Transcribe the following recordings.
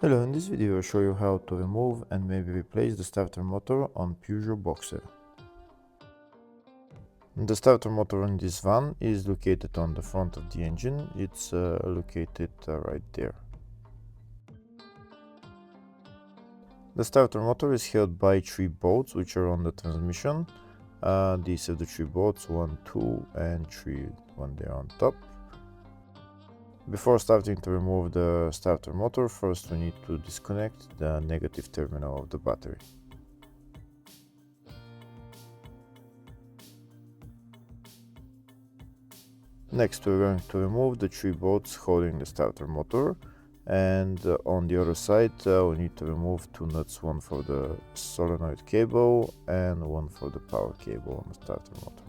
Hello, in this video I'll show you how to remove and maybe replace the starter motor on Peugeot Boxer. The starter motor in this van is located on the front of the engine. It's located right there. The starter motor is held by 3 bolts which are on the transmission. These are the 3 bolts, 1, 2 and 3, one there on top. Before starting to remove the starter motor, first we need to disconnect the negative terminal of the battery. Next we're going to remove the 3 bolts holding the starter motor, and on the other side we need to remove 2 nuts, one for the solenoid cable and one for the power cable on the starter motor.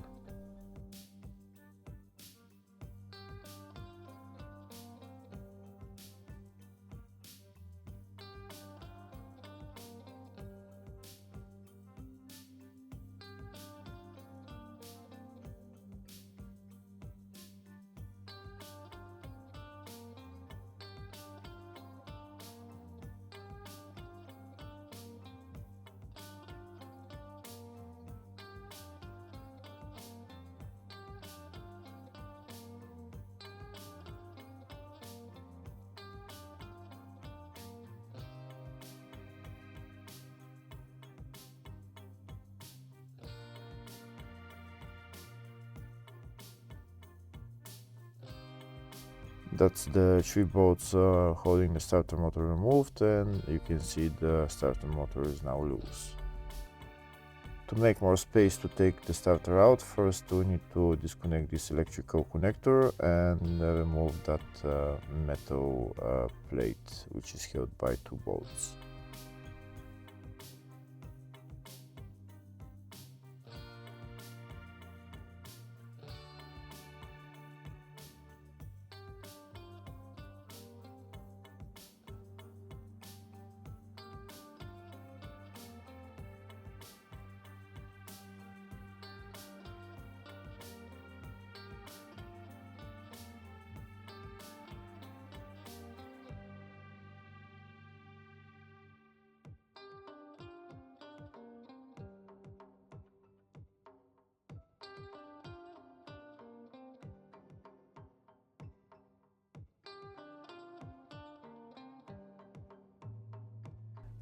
That's the 3 bolts holding the starter motor removed, and you can see the starter motor is now loose. To make more space to take the starter out, first we need to disconnect this electrical connector and remove that metal plate which is held by 2 bolts.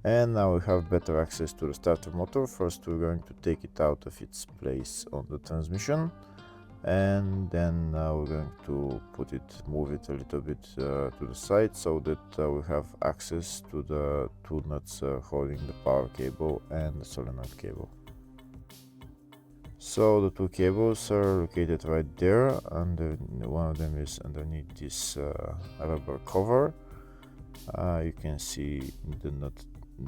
And now we have better access to the starter motor. First we're going to take it out of its place on the transmission, and then we're going to move it a little bit to the side so that we have access to the 2 nuts holding the power cable and the solenoid cable. So the 2 cables are located right there, and one of them is underneath this rubber cover. You can see the nut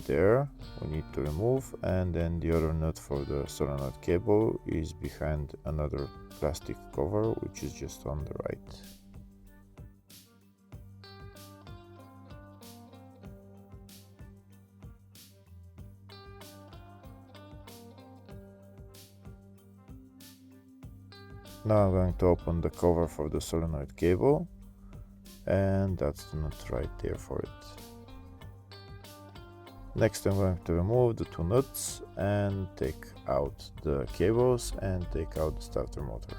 there we need to remove, and then the other nut for the solenoid cable is behind another plastic cover which is just on the right. Now I'm going to open the cover for the solenoid cable, and that's the nut right there for it. Next I'm going to remove the 2 nuts and take out the cables and take out the starter motor.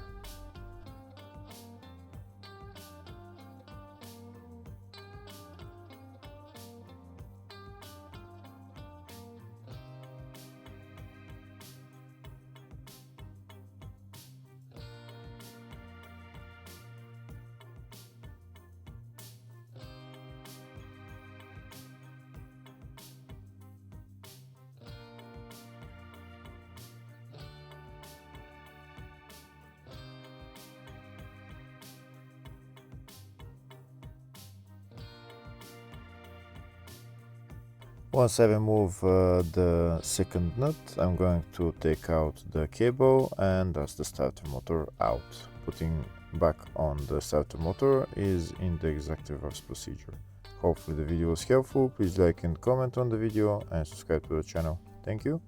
Once I remove the second nut, I'm going to take out the cable, and that's the starter motor out. Putting back on the starter motor is in the exact reverse procedure. Hopefully the video was helpful. Please like and comment on the video and subscribe to the channel. Thank you.